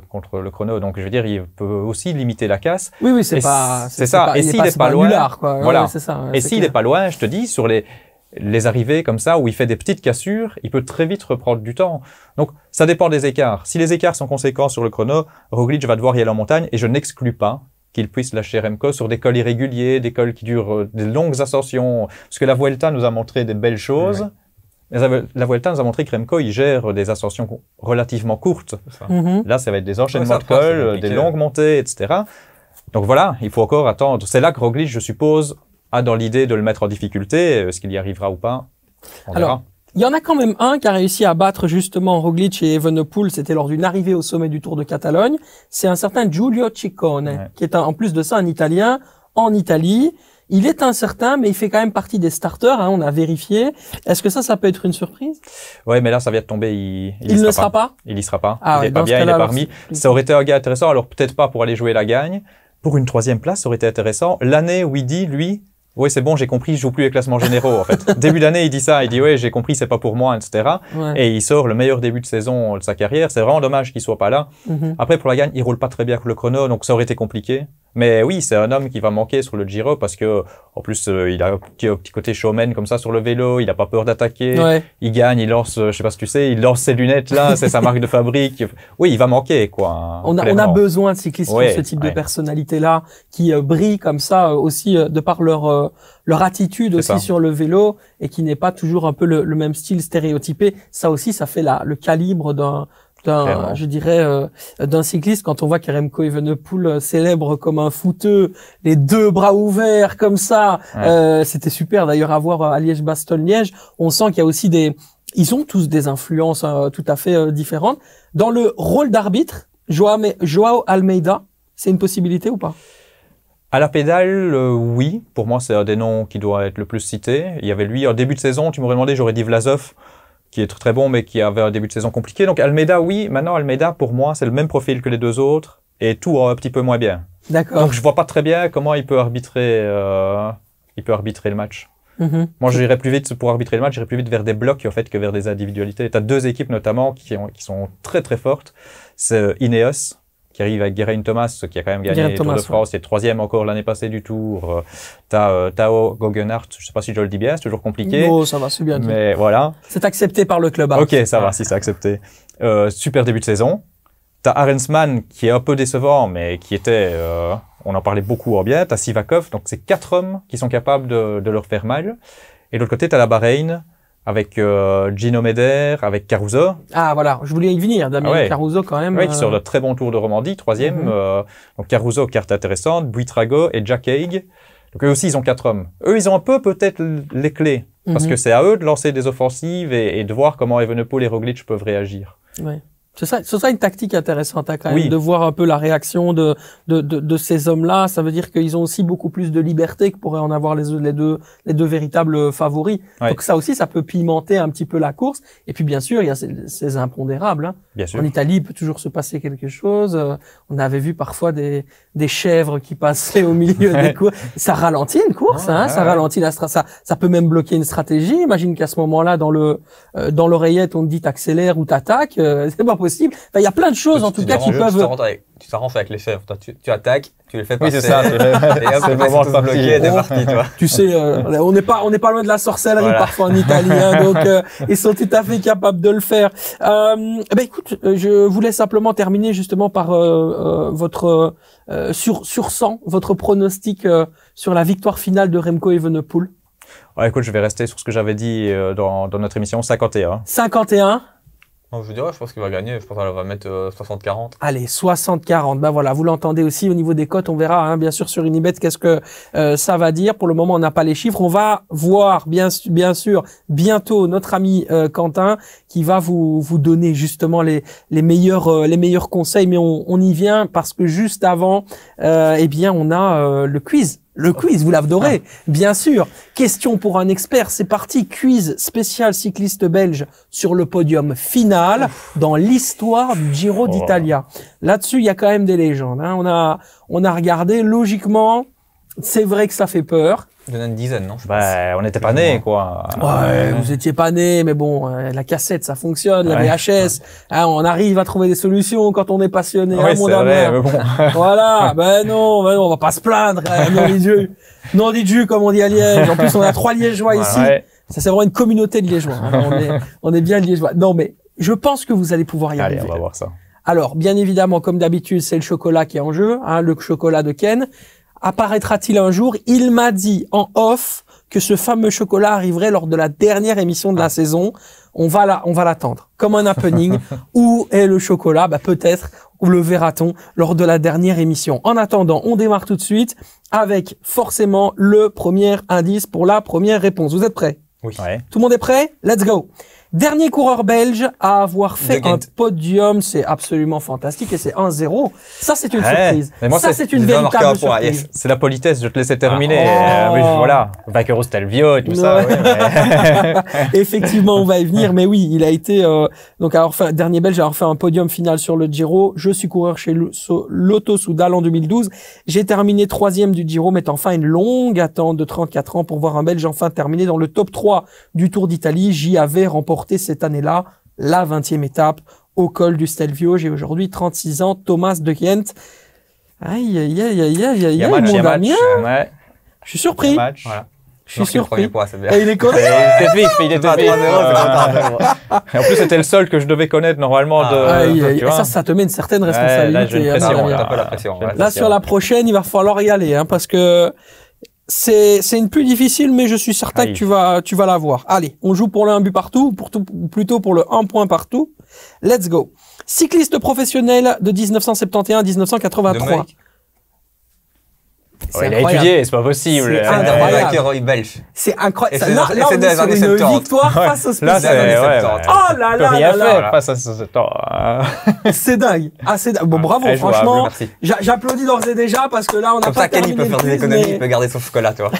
contre le chrono, donc je veux dire, il peut aussi limiter la casse. Oui, c'est ça. Et s'il n'est pas loin, voilà. Ouais, c'est ça, et s'il n'est pas loin, je te dis, sur les arrivées comme ça, où il fait des petites cassures, il peut très vite reprendre du temps. Donc, ça dépend des écarts. Si les écarts sont conséquents sur le chrono, Roglic va devoir y aller en montagne, et je n'exclus pas qu'il puisse lâcher Remco sur des cols irréguliers, des cols qui durent des longues ascensions. Parce que la Vuelta nous a montré des belles choses. Oui. La Vuelta nous a montré que Remco, il gère des ascensions relativement courtes. Là, ça va être des enchaînements de cols, des longues montées, etc. Donc voilà, il faut encore attendre. C'est là que Roglic, je suppose, a dans l'idée de le mettre en difficulté. Est-ce qu'il y arrivera ou pas? On verra. Il y en a quand même un qui a réussi à battre justement Roglic et Evenepoel. C'était lors d'une arrivée au sommet du Tour de Catalogne. C'est un certain Giulio Ciccone, qui est en plus de ça un Italien en Italie. Il est incertain, mais il fait quand même partie des starters. On a vérifié. Est-ce que ça peut être une surprise? Ouais, mais là, ça vient de tomber. Il ne sera pas. Il y sera pas. Ah, il est pas bien. Il est parmi. Ça aurait été un gars intéressant. Alors peut-être pas pour aller jouer la gagne. Pour une 3e place, ça aurait été intéressant. L'année où il dit, lui, oui, c'est bon, j'ai compris, je joue plus les classements généraux, en fait. Début d'année, il dit ça, il dit, ouais, j'ai compris, c'est pas pour moi, etc. Ouais. Et il sort le meilleur début de saison de sa carrière. C'est vraiment dommage qu'il soit pas là. Après, pour la gagne, il roule pas très bien avec le chrono, donc ça aurait été compliqué. Mais oui, c'est un homme qui va manquer sur le Giro parce que, en plus, il a un petit côté showman comme ça sur le vélo, il a pas peur d'attaquer. Ouais. Il gagne, il lance, je sais pas si tu sais, il lance ses lunettes là, c'est sa marque de fabrique. Oui, il va manquer, quoi. On a besoin de cyclistes qui ont ce type de personnalité-là, qui brillent comme ça aussi de par leur attitude aussi sur le vélo et qui n'est pas toujours un peu le même style stéréotypé. Ça aussi, ça fait le calibre je dirais, d'un cycliste. Quand on voit qu'Remco Evenepoel célèbre comme un footeux, les 2 bras ouverts comme ça, c'était super d'ailleurs à voir à Liège-Bastogne-Liège. On sent qu'il y a aussi ils ont tous des influences tout à fait différentes. Dans le rôle d'arbitre, Joao Almeida, c'est une possibilité ou pas? À la pédale, oui. Pour moi, c'est un des noms qui doit être le plus cité. Il y avait lui, en début de saison, tu m'aurais demandé, j'aurais dit Vlasov, qui est très bon, mais qui avait un début de saison compliqué. Donc Almeida, oui. Maintenant, Almeida, pour moi, c'est le même profil que les 2 autres, et tout un petit peu moins bien. D'accord. Donc je vois pas très bien comment il peut arbitrer le match. Moi, j'irais plus vite pour arbitrer le match, j'irais plus vite vers des blocs en fait que vers des individualités. T'as 2 équipes notamment qui sont très très fortes. C'est Ineos, qui arrive avec Geraint Thomas, qui a quand même gagné le Tour de France, il est 3e encore l'année passée du Tour. T'as Tao Geoghenaert, je sais pas si je le dis bien, c'est toujours compliqué. Non, ça va, c'est bien dit. Mais voilà. C'est accepté par le club. Ok, ça va, si c'est accepté. Super début de saison. T'as Arensman, qui est un peu décevant, mais qui était, on en parlait beaucoup en bien. T'as Sivakov, donc c'est 4 hommes qui sont capables de leur faire mal. Et de l'autre côté, t'as la Bahreïn, avec Gino Meder, avec Caruso. Ah voilà, je voulais y venir, Damien Caruso quand même. Oui, qui sort de très bon Tour de Romandie, 3e. Donc Caruso, carte intéressante, Buitrago et Jack Haig. Donc eux aussi, ils ont 4 hommes. Eux, ils ont un peu peut-être les clés, parce que c'est à eux de lancer des offensives et de voir comment Evenepoel et Roglic peuvent réagir. Ouais. Ce serait une tactique intéressante quand même, Oui. de voir un peu la réaction de ces hommes-là. Ça veut dire qu'ils ont aussi beaucoup plus de liberté que pourraient en avoir les deux véritables favoris. Ouais. Donc ça aussi, ça peut pimenter un petit peu la course. Et puis bien sûr, il y a ces impondérables. Hein. Bien sûr. En Italie, il peut toujours se passer quelque chose. On avait vu parfois des chèvres qui passaient au milieu des courses. Ça ralentit une course, hein. Ça ralentit ça peut même bloquer une stratégie. Imagine qu'à ce moment-là, dans l'oreillette, on te dit t'accélères ou t'attaques. C'est pas possible. Enfin, il y a plein de choses en tout cas qui peuvent. Tu t'arranges avec les chèvres. Toi, tu attaques, tu les fais Oui, passer. c'est ça. Et hop, C'est le moment de partir. bloqué, t'es parti, toi. Tu sais, on n'est pas loin de la sorcellerie Voilà. parfois en Italie, hein, donc ils sont tout à fait capables de le faire. Écoute, je voulais simplement terminer justement par votre sur 100, votre pronostic sur la victoire finale de Remco Evenepoel. Ouais, écoute, je vais rester sur ce que j'avais dit dans notre émission 51. 51. Je dirais, je pense qu'il va gagner. Je pense qu'elle va mettre 60-40. Allez, 60-40. Ben voilà, vous l'entendez aussi au niveau des cotes. On verra, hein, bien sûr, sur Unibet, qu'est-ce que ça va dire. Pour le moment, on n'a pas les chiffres. On va voir, bien sûr, bientôt notre ami Quentin qui va vous donner justement les meilleurs conseils. Mais on y vient parce que juste avant, eh bien, on a le quiz. Le quiz, vous l'adorez, bien sûr. Question pour un expert, c'est parti. Quiz spécial cycliste belge sur le podium final dans l'histoire du Giro d'Italia. Là-dessus, il y a quand même des légendes. Hein. On a regardé, logiquement, c'est vrai que ça fait peur. Il y en a une dizaine, non? On n'était pas nés, quoi. Ouais, vous étiez pas nés, mais bon, la cassette, ça fonctionne, la VHS, hein, on arrive à trouver des solutions quand on est passionné, Ouais, hein, mon c'est ami. vrai, mais bon. Voilà, ben non, on va pas se plaindre, hein, nom de Dieu. Non, dit Dieu, comme on dit à Liège. En plus, on a 3 Liégeois ici. Ouais. Ça, c'est vraiment une communauté de Liégeois. Hein. On est bien Liégeois. Non, mais je pense que vous allez pouvoir y Allez, arriver. on va voir ça. Alors, bien évidemment, comme d'habitude, c'est le chocolat qui est en jeu, hein, le chocolat de Ken. Apparaîtra-t-il un jour? Il m'a dit en off que ce fameux chocolat arriverait lors de la dernière émission de la saison. On va l'attendre. Comme un happening. Où est le chocolat? Bah, peut-être, ou le verra-t-on lors de la dernière émission. En attendant, on démarre tout de suite avec forcément le premier indice pour la première réponse. Vous êtes prêts? Oui. Ouais. Tout le monde est prêt? Let's go! Dernier coureur belge à avoir fait De un Ghent. podium, c'est absolument fantastique et c'est 1-0. Ça, c'est une surprise. Mais moi, ça, c'est- c'est une j'ai déjà marqué véritable un point, surprise. yes. C'est la politesse, je te laissais terminer. Ah, oh. Mais voilà. Vaquero Stelvio et tout ça. Ouais. Ouais, mais- Effectivement, on va y venir, mais oui, il a été donc avoir fait dernier belge à avoir fait un podium final sur le Giro. Je suis coureur chez Lotto Soudal en 2012. J'ai terminé 3e du Giro, mettant fin à une longue attente de 34 ans pour voir un Belge enfin terminer dans le top 3 du Tour d'Italie. J'y avais remporté cette année-là la 20e étape au col du Stelvio. J'ai aujourd'hui 36 ans. Thomas de Ghent. Aïe, aïe, aïe, aïe, aïe, Il y a aïe, match, il y mon a match. Damien. Ouais. Je suis surpris. Match. Voilà. Je suis Marqué le premier surpris. point, c'est bien. Et il est connu. Il était vif, il était Ah, vif. 3-0, c'est Et en plus, c'était le seul que je devais connaître normalement Ah, de. Aïe, aïe, tu et vois. ça te met une certaine Ouais, là, j'ai responsabilité. une hein, pression, Damien. là. T'as pas la pression, J'ai ouais. une Là, sur la prochaine, il va falloir y aller, hein, parce que c'est une plus difficile, mais je suis certain Aïe. que tu vas l'avoir. Allez, on joue pour le 1 but partout, ou plutôt pour le 1 point partout. Let's go. Cycliste professionnel de 1971 à 1983. De mec. C'est Il a incroyable. étudié, c'est pas possible. C'est Ouais. incroyable. Vaquero belge. C'est incroyable. Et Ça, c'est- Là, et là, c'est on des est sur années une 70. victoire Ouais. face au Là, spécial. c'est. années Ouais, 70. Oh là on peut là rien là là. faire face à ce temps. C'est dingue. Ah, c'est dingue. Bon, bravo, Ouais, jouable, franchement. merci. J'applaudis d'ores et déjà parce que là, on n'a Comme pas ça, Ken, il terminé peut faire le des quiz, économies, mais- il peut garder son chocolat, tu vois.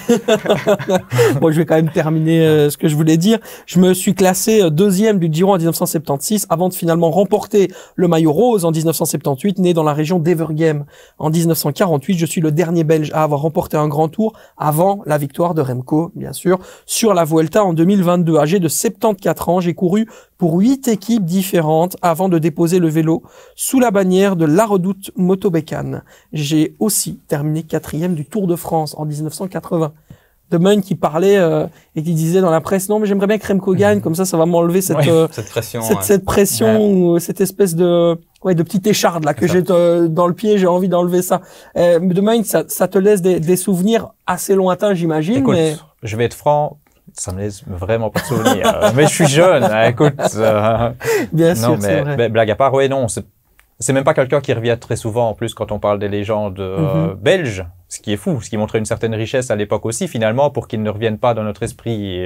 Bon, je vais quand même terminer ce que je voulais dire. Je me suis classé 2e du Giro en 1976 avant de finalement remporter le maillot rose en 1978, né dans la région d'Evergem en 1948. Je suis le dernier Belge à avoir remporté un grand tour avant la victoire de Remco, bien sûr, sur la Vuelta en 2022. Âgé de 74 ans, j'ai couru pour 8 équipes différentes avant de déposer le vélo sous la bannière de La Redoute Motobécane. J'ai aussi terminé 4e du Tour de France en 1980. De Meun qui parlait et qui disait dans la presse, non mais j'aimerais bien que Remco gagne, comme ça va m'enlever cette Ouais. Cette pression. cette pression ou cette espèce de de petite écharde là que C'est j'ai dans le pied, j'ai envie d'enlever ça. De Meun, ça te laisse des souvenirs assez lointains, j'imagine. Écoute, Mais je vais être franc, ça me laisse vraiment pas de souvenirs. Mais je suis jeune, hein, écoute. bien sûr, Non, c'est mais vrai. blague à part, ouais, non, c'est même pas quelqu'un qui revient très souvent, en plus, quand on parle des légendes belges, ce qui est fou, ce qui montrait une certaine richesse à l'époque aussi, finalement, pour qu'ils ne reviennent pas dans notre esprit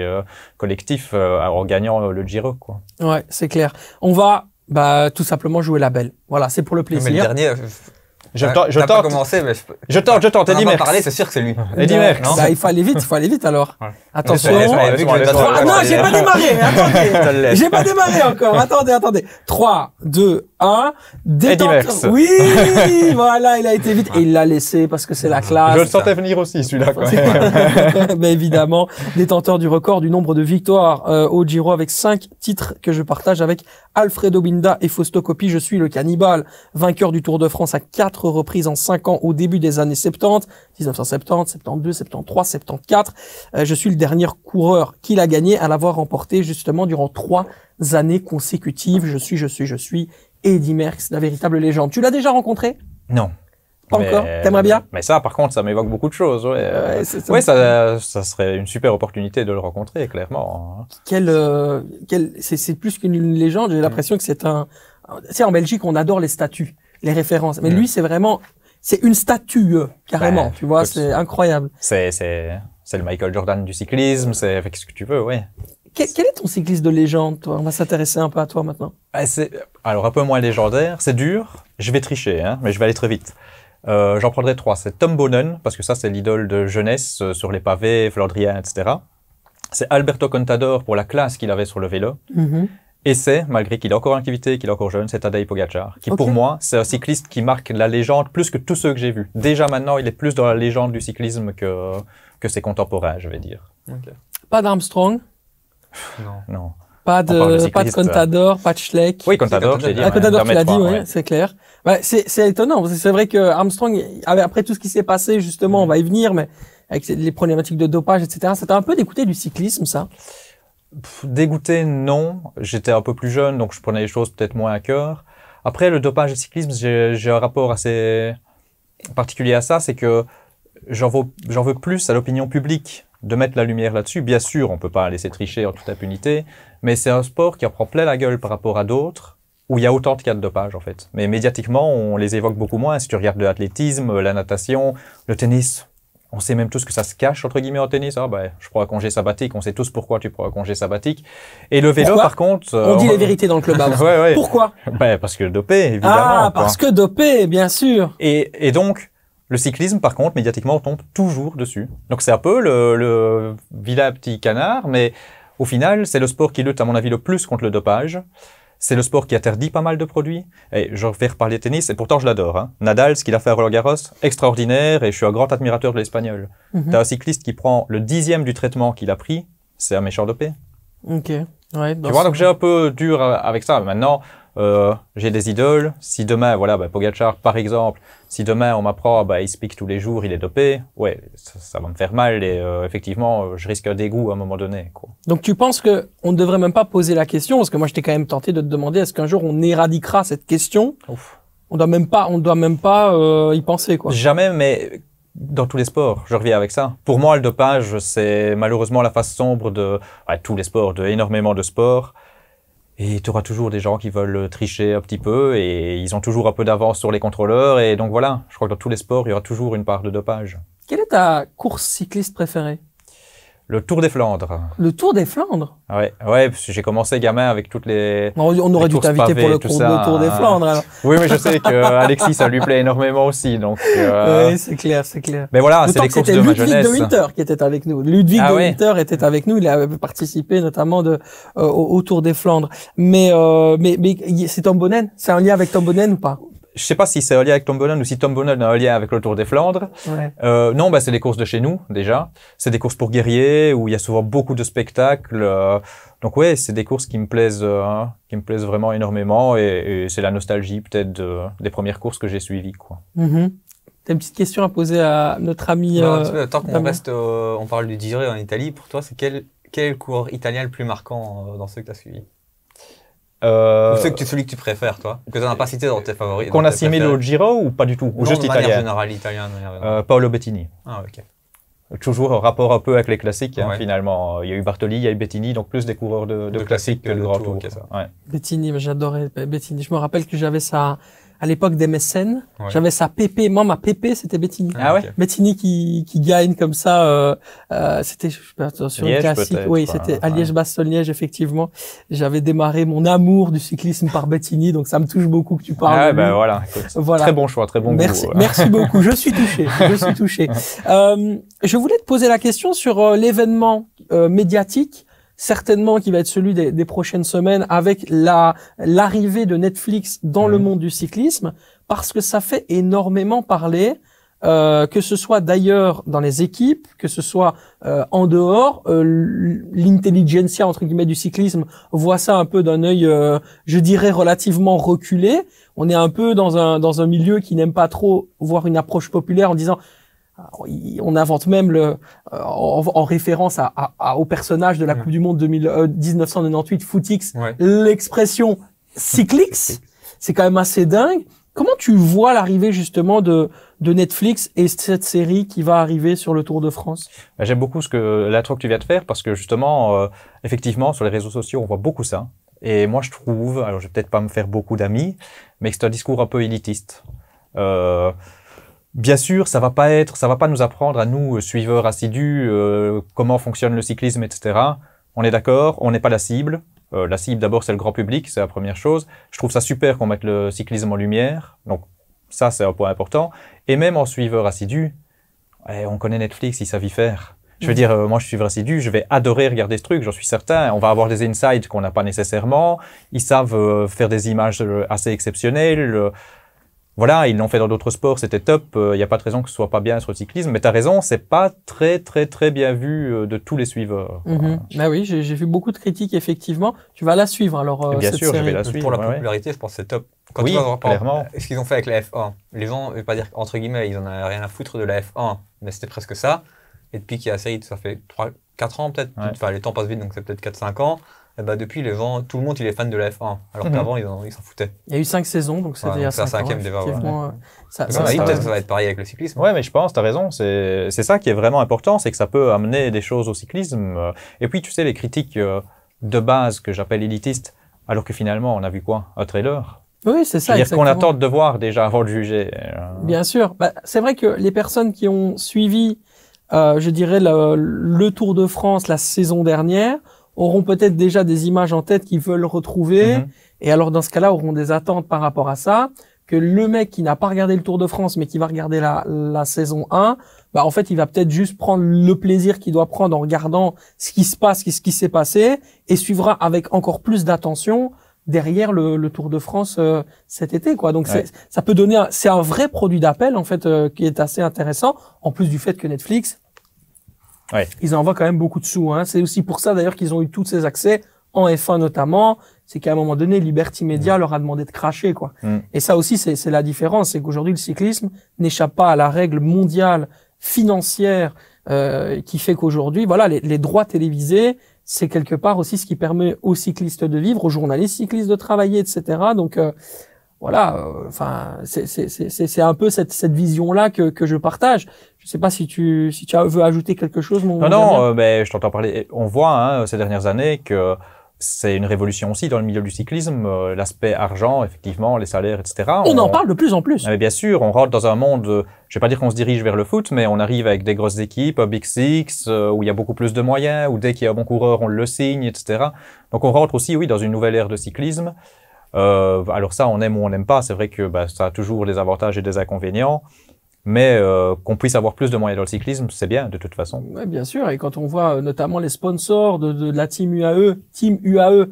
collectif en gagnant le Giro, quoi. Ouais, c'est clair. On va Bah, tout simplement jouer la belle. Voilà, c'est pour le Mais le plaisir. dernier, Je t'as tente. pas commencé, mais Je tente. Eddie on en Merckx. parler, c'est sûr que c'est lui. Eddie Merckx. Non. Bah, il faut aller vite alors. Ouais. Attention. Ouais, vu que je Laisse-moi, dois Ah non, j'ai pas démarré, attendez. Je te le laisse. J'ai pas démarré encore. Attendez. 3, 2, 1. Eddie Merckx. Oui, voilà, il a été vite. Et il l'a laissé parce que c'est la classe. Je le sentais venir aussi, celui-là. Quand même. Mais évidemment, détenteur du record du nombre de victoires au Giro avec 5 titres que je partage avec Alfredo Binda et Fausto Coppi. Je suis le cannibale, vainqueur du Tour de France à 4 reprises en 5 ans au début des années 70, 1970, 72, 73, 74. Je suis le dernier coureur qui l'a gagné à l'avoir remporté justement durant 3 années consécutives. Je suis Eddie Merckx, la véritable légende. Tu l'as déjà rencontré? Non. Pas encore? T'aimerais bien? Mais ça, par contre, ça m'évoque beaucoup de choses. Ouais, c'est ça serait une super opportunité de le rencontrer, clairement. C'est plus qu'une légende. J'ai l'impression que c'est un. Tu sais, en Belgique, on adore les statues, les références. Mais lui, c'est vraiment, c'est une statue carrément. Ouais, tu vois, écoute, c'est incroyable. C'est le Michael Jordan du cyclisme. C'est avec ce que tu veux, oui. Quel est ton cycliste de légende, toi? On va s'intéresser un peu à toi maintenant. Alors un peu moins légendaire. C'est dur. Je vais tricher, hein, mais je vais aller très vite. J'en prendrai 3. C'est Tom Boonen, parce que ça, c'est l'idole de jeunesse sur les pavés, Flandrien, etc. C'est Alberto Contador pour la classe qu'il avait sur le vélo. Et c'est, malgré qu'il est encore en activité, qu'il est encore jeune, c'est Tadej Pogacar, qui pour moi, c'est un cycliste qui marque la légende plus que tous ceux que j'ai vus. Déjà maintenant, il est plus dans la légende du cyclisme que ses contemporains, je vais dire. Okay. Pas d'Armstrong? Non. Pas de Contador, pas de Schleck? Oui, Contador, je l'ai dit. Contador, tu l'as dit, ouais. oui, c'est clair. Ouais, c'est étonnant, parce que c'est vrai que Armstrong, après tout ce qui s'est passé, justement, on va y venir, mais avec les problématiques de dopage, etc., ça t'a un peu dégoûté du cyclisme, ça? Dégoûté, non. J'étais un peu plus jeune, donc je prenais les choses peut-être moins à cœur. Après, le dopage et le cyclisme, j'ai un rapport assez particulier à ça, c'est que j'en veux plus à l'opinion publique de mettre la lumière là-dessus. Bien sûr, on peut pas laisser tricher en toute impunité, mais c'est un sport qui en prend plein la gueule par rapport à d'autres, où il y a autant de cas de dopage, en fait. Mais médiatiquement, on les évoque beaucoup moins. Si tu regardes l'athlétisme, la natation, le tennis, on sait même tous que ça se cache, entre guillemets, en tennis. Ah, ben, je prends un congé sabbatique. On sait tous pourquoi tu prends un congé sabbatique. Et le vélo, Pourquoi par contre... on dit les vérités dans le clubhouse. Ouais. Pourquoi? Ben, parce que dopé, évidemment. Ah, parce que dopé, bien sûr. Et donc, le cyclisme, par contre, médiatiquement, on tombe toujours dessus. Donc, c'est un peu le vilain petit canard, mais au final, c'est le sport qui lutte, à mon avis, le plus contre le dopage. C'est le sport qui interdit pas mal de produits. Et je vais reparler tennis, et pourtant je l'adore. Hein. Nadal, ce qu'il a fait à Roland-Garros, extraordinaire, et je suis un grand admirateur de l'Espagnol. T'as un cycliste qui prend le 10e du traitement qu'il a pris, c'est un méchant dopé. Ok. Ouais, tu vois, donc j'ai un peu dur avec ça. Maintenant, j'ai des idoles. Si demain, voilà, Pogacar, par exemple, si demain on m'apprend, il se pique tous les jours, il est dopé, ouais, ça va me faire mal et effectivement, je risque un dégoût à un moment donné, quoi. Donc tu penses que on ne devrait même pas poser la question, parce que moi je t'ai quand même tenté de te demander, est-ce qu'un jour on éradiquera cette question? Ouf. On doit même pas y penser, quoi. Jamais, mais dans tous les sports, je reviens avec ça. Pour moi, le dopage, c'est malheureusement la face sombre de tous les sports, de énormément de sports. Et tu auras toujours des gens qui veulent tricher un petit peu et ils ont toujours un peu d'avance sur les contrôleurs. Et donc voilà, je crois que dans tous les sports, il y aura toujours une part de dopage. Quelle est ta course cycliste préférée? Le Tour des Flandres. Le Tour des Flandres? Ouais, parce que j'ai commencé gamin avec toutes les... On aurait dû t'inviter pour le Tour des Flandres, alors. Oui, mais je sais que Alexis, ça lui plaît énormément aussi, donc... Oui, c'est clair. Mais voilà, c'est les courses de ma jeunesse. Ludwig de Winter qui était avec nous. Ludwig de Winter était avec nous. Il a participé notamment au Tour des Flandres. Mais c'est Tom Boonen? C'est un lien avec Tom Boonen ou pas? Je sais pas si c'est un lien avec Tom Boonen ou si Tom Boonen a un lien avec le Tour des Flandres. Ouais. Non, c'est les courses de chez nous, déjà. C'est des courses pour guerriers, où il y a souvent beaucoup de spectacles. Donc ouais, c'est des courses qui me plaisent vraiment énormément, et c'est la nostalgie, peut-être, des premières courses que j'ai suivies, quoi. T'as une petite question à poser à notre ami... tant qu'on reste, on parle du Giro en Italie, pour toi, c'est quel est le coureur italien le plus marquant dans ceux que tu as suivis? Ou celui que tu préfères, toi, que tu n'as pas cité dans tes favoris. Qu'on assimile au Giro ou pas du tout? Ou juste italien? De manière générale, italien. Paolo Bettini. Ah, ok. Toujours un rapport un peu avec les classiques, ouais. Finalement. Il y a eu Bartoli, il y a eu Bettini, donc plus des coureurs de classiques que le Grand Tour. Okay, Bettini, j'adorais Bettini. Je me rappelle que j'avais à l'époque des mécènes. Ouais. J'avais sa PP. Moi, ma PP, c'était Bettini. Ah ouais? ok. Bettini qui gagne comme ça. C'était, je sais pas, sur une Liège, classique. peut-être, Oui, quoi. c'était à Ouais. Liège-Bastogne-Liège, effectivement. J'avais démarré mon amour du cyclisme par Bettini, donc ça me touche beaucoup que tu parles Ah ouais, de lui. ben voilà. Écoute, Voilà. très bon choix, très bon Merci, goût. merci beaucoup. Je suis touché. Je suis touché. Je voulais te poser la question sur l'événement médiatique, certainement qui va être celui des prochaines semaines, avec l'arrivée de Netflix dans le monde du cyclisme, parce que ça fait énormément parler. Que ce soit d'ailleurs dans les équipes, que ce soit en dehors, l'intelligentsia entre guillemets du cyclisme voit ça un peu d'un œil, je dirais relativement reculé. On est un peu dans un milieu qui n'aime pas trop voir une approche populaire en disant, on invente même en référence au personnage de la Coupe du Monde 1998 Footix, Ouais. l'expression cyclix. C'est quand même assez dingue. Comment tu vois l'arrivée justement de Netflix et cette série qui va arriver sur le Tour de France? J'aime beaucoup l'intro que tu viens de faire parce que justement, effectivement, sur les réseaux sociaux, on voit beaucoup ça. Et moi, je trouve, alors je vais peut-être pas me faire beaucoup d'amis, mais que c'est un discours un peu élitiste. Bien sûr, ça va pas nous apprendre à nous, suiveurs assidus, comment fonctionne le cyclisme, etc. On est d'accord, on n'est pas la cible. La cible, d'abord, c'est le grand public, c'est la première chose. Je trouve ça super qu'on mette le cyclisme en lumière. Donc, ça, c'est un point important. Et même en suiveur assidu, on connaît Netflix, ils savent y faire. Je veux dire, moi, je suis suiveur assidu, je vais adorer regarder ce truc, j'en suis certain. On va avoir des insights qu'on n'a pas nécessairement. Ils savent faire des images assez exceptionnelles. Voilà, ils l'ont fait dans d'autres sports, c'était top. Il n'y a pas de raison que ce soit pas bien sur le cyclisme. Mais tu as raison, c'est pas très bien vu de tous les suiveurs. Bah oui, j'ai vu beaucoup de critiques, effectivement. Tu vas la suivre, alors, Bien cette sûr, je série. vais la suivre. Pour la ouais, ouais. popularité, je pense que c'est top. Quand Oui, tu vas voir, par clairement. exemple, ce qu'ils ont fait avec la F1, les gens, je vais pas dire entre guillemets, ils en ont rien à foutre de la F1, mais c'était presque ça. Et depuis qu'il y a la série, ça fait 4 ans peut-être, Ouais. enfin les temps passent vite, donc c'est peut-être 4-5 ans. Et bah depuis, les gens, tout le monde il est fan de la F1, alors qu'avant ils s'en foutaient. Il y a eu 5 saisons, donc c'était Ouais, il y a donc c'est la 5 ans. cinquième déjà, ouais. Effectivement, ça, Donc, ça, à mon avis, ça- peut-être que ça va être pareil avec le cyclisme. Ouais, mais je pense, t'as raison. C'est ça qui est vraiment important, c'est que ça peut amener des choses au cyclisme. Et puis, tu sais, les critiques de base que j'appelle élitistes, alors que finalement, on a vu quoi? Un trailer. Oui, c'est ça. C'est-à-dire qu'on exactement. attend de voir déjà avant de juger. Bien sûr. Bah, c'est vrai que les personnes qui ont suivi, je dirais, le Tour de France la saison dernière, auront peut-être déjà des images en tête qu'ils veulent retrouver. Mhm. Et alors, dans ce cas-là, auront des attentes par rapport à ça. Que le mec qui n'a pas regardé le Tour de France, mais qui va regarder la saison 1, bah, en fait, il va peut-être juste prendre le plaisir qu'il doit prendre en regardant ce qui se passe, ce qui s'est passé, et suivra avec encore plus d'attention derrière le Tour de France cet été, quoi. Donc Ouais. ça peut donner, c'est un vrai produit d'appel en fait qui est assez intéressant. En plus du fait que Netflix, Ouais. ils envoient quand même beaucoup de sous. Hein. C'est aussi pour ça d'ailleurs qu'ils ont eu tous ces accès en F1 notamment. C'est qu'à un moment donné, Liberty Media leur a demandé de cracher, quoi. Et ça aussi, c'est la différence, c'est qu'aujourd'hui le cyclisme n'échappe pas à la règle mondiale financière qui fait qu'aujourd'hui, voilà, les droits télévisés, c'est quelque part aussi ce qui permet aux cyclistes de vivre, aux journalistes cyclistes de travailler, etc. Donc voilà, enfin c'est un peu cette vision-là que je partage. Je sais pas si tu veux ajouter quelque chose, mon Non, Damien. non, mais je t'entends parler. On voit hein, ces dernières années que c'est une révolution aussi dans le milieu du cyclisme, l'aspect argent, effectivement, les salaires, etc. On en parle de plus en plus. Mais bien sûr, on rentre dans un monde, je vais pas dire qu'on se dirige vers le foot, mais on arrive avec des grosses équipes, un Big Six, où il y a beaucoup plus de moyens, où dès qu'il y a un bon coureur, on le signe, etc. Donc on rentre aussi, oui, dans une nouvelle ère de cyclisme. Alors ça, on aime ou on n'aime pas. C'est vrai que ça a toujours des avantages et des inconvénients. Mais qu'on puisse avoir plus de moyens dans le cyclisme, c'est bien de toute façon. Ouais, bien sûr. Et quand on voit notamment les sponsors de la Team UAE,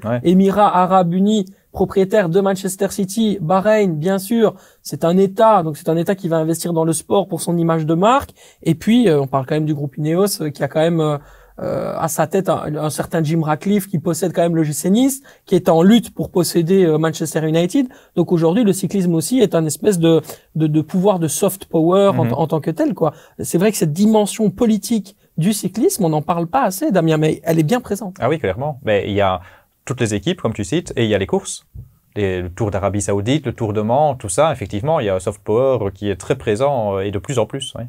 Ouais. Émirats Arabes Unis, propriétaire de Manchester City, Bahreïn, bien sûr, c'est un État, donc c'est un État qui va investir dans le sport pour son image de marque. Et puis, on parle quand même du groupe Ineos qui a quand même à sa tête un certain Jim Ratcliffe qui possède quand même le GC Nice, qui est en lutte pour posséder Manchester United. Donc aujourd'hui, le cyclisme aussi est un espèce de pouvoir de soft power en tant que tel, quoi. C'est vrai que cette dimension politique du cyclisme, on n'en parle pas assez, Damien, mais elle est bien présente. Ah oui, clairement. Mais il y a toutes les équipes, comme tu cites, et il y a les courses. Le Tour d'Arabie Saoudite, le Tour de Mans, tout ça, effectivement, il y a un soft power qui est très présent et de plus en plus. Oui.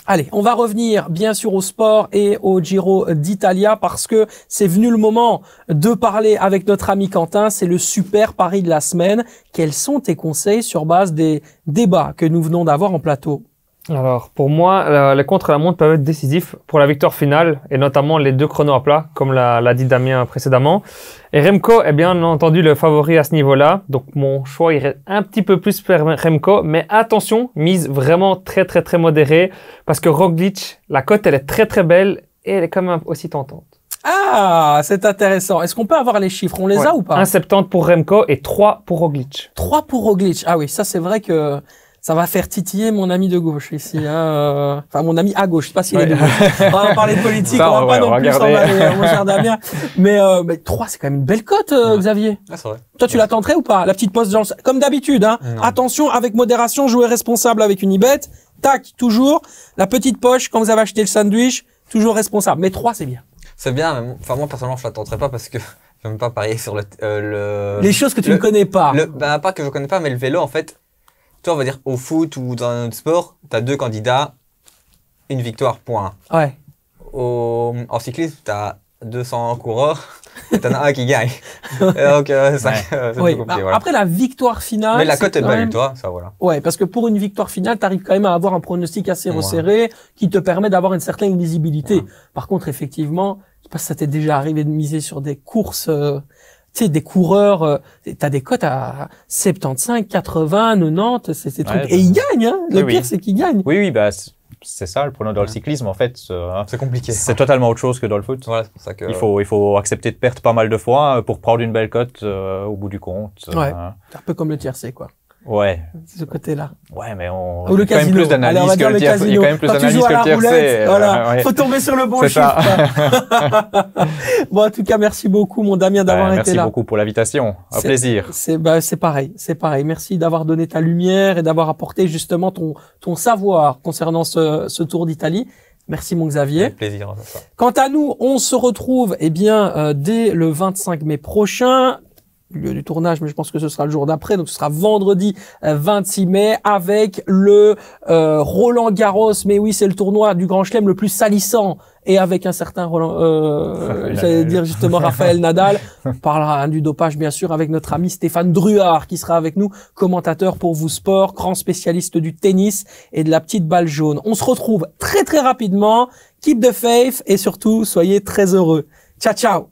Allez, on va revenir bien sûr au sport et au Giro d'Italia parce que c'est venu le moment de parler avec notre ami Quentin. C'est le super pari de la semaine. Quels sont tes conseils sur base des débats que nous venons d'avoir en plateau? Alors, pour moi, les contre-la-montre peuvent être décisifs pour la victoire finale et notamment les 2 chronos à plat, comme l'a dit Damien précédemment. Et Remco est bien entendu le favori à ce niveau-là. Donc, mon choix irait un petit peu plus vers Remco. Mais attention, mise vraiment très, très, très modérée parce que Roglic, la cote, elle est très, très belle et elle est quand même aussi tentante. Ah, c'est intéressant. Est-ce qu'on peut avoir les chiffres? On les a ou pas? 1,70 pour Remco et 3 pour Roglic. 3 pour Roglic. Ah oui, ça c'est vrai que ça va faire titiller mon ami de gauche ici. Hein. Enfin, mon ami à gauche. Je sais pas s'il est de gauche. On va parler de politique. Ça, on va pas non plus s'en regarder. aller, mon cher Damien. Mais 3, c'est quand même une belle cote, Xavier. Ah, c'est vrai. Toi, tu la tenterais ou pas? La petite poste dans comme d'habitude, hein. Non. Attention, avec modération, jouer responsable avec une ibet. Tac, toujours. La petite poche, quand vous avez acheté le sandwich, toujours responsable. Mais 3, c'est bien. C'est bien, mais enfin, moi, personnellement, je la tenterai pas parce que je n'aime pas parier sur Les choses que tu ne connais pas. Bah, pas que je connais pas, mais le vélo, en fait, tu vois, on va dire au foot ou dans un autre sport, tu as 2 candidats, une victoire, point. Ouais. En cyclisme, tu as 200 coureurs, et tu en as un qui gagne. Et donc, c'est Oui. plus compliqué, voilà. Après, la victoire finale. Mais la c'est cote est quand belle, même- toi, ça, voilà. Ouais, parce que pour une victoire finale, tu arrives quand même à avoir un pronostic assez Ouais. resserré qui te permet d'avoir une certaine lisibilité. Ouais. Par contre, effectivement, je sais pas si ça t'est déjà arrivé de miser sur des courses, tu sais, des coureurs, t'as des cotes à 75, 80, 90, c'est trucs. Et ils gagnent, hein. Le Oui, pire, oui. c'est qu'ils gagnent. Oui, bah, c'est ça le prono dans le cyclisme en fait. C'est compliqué. C'est totalement autre chose que dans le foot. Voilà, c'est pour ça que. Il faut accepter de perdre pas mal de fois pour prendre une belle cote au bout du compte. Ouais. C'est un peu comme le tiercé, quoi. Ouais. C'est ce côté-là. Ouais, mais on. Ou le il y a quand même casino. plus d'analyse Allez, on va que dire le le tiercé. Il y a casino. quand même plus Quand tu d'analyse joues à que la le tiercé. roulette, voilà. ouais. Faut tomber sur le bon C'est chiffre. ça. Bon, en tout cas, merci beaucoup, mon Damien, d'avoir été Merci là. beaucoup pour l'invitation. Un plaisir. C'est pareil, c'est pareil. Merci d'avoir donné ta lumière et d'avoir apporté justement ton savoir concernant ce Tour d'Italie. Merci mon Xavier. Avec plaisir, c'est ça. Quant à nous, on se retrouve dès le 25 mai prochain. Lieu du tournage, mais je pense que ce sera le jour d'après, donc ce sera vendredi 26 mai avec le Roland Garros. Mais oui, c'est le tournoi du Grand Chelem le plus salissant et avec un certain j'allais dire justement Raphaël Nadal. On parlera du dopage bien sûr avec notre ami Stéphane Druard qui sera avec nous, commentateur pour vous sport, grand spécialiste du tennis et de la petite balle jaune. On se retrouve très très rapidement. Keep the faith et surtout soyez très heureux. Ciao ciao.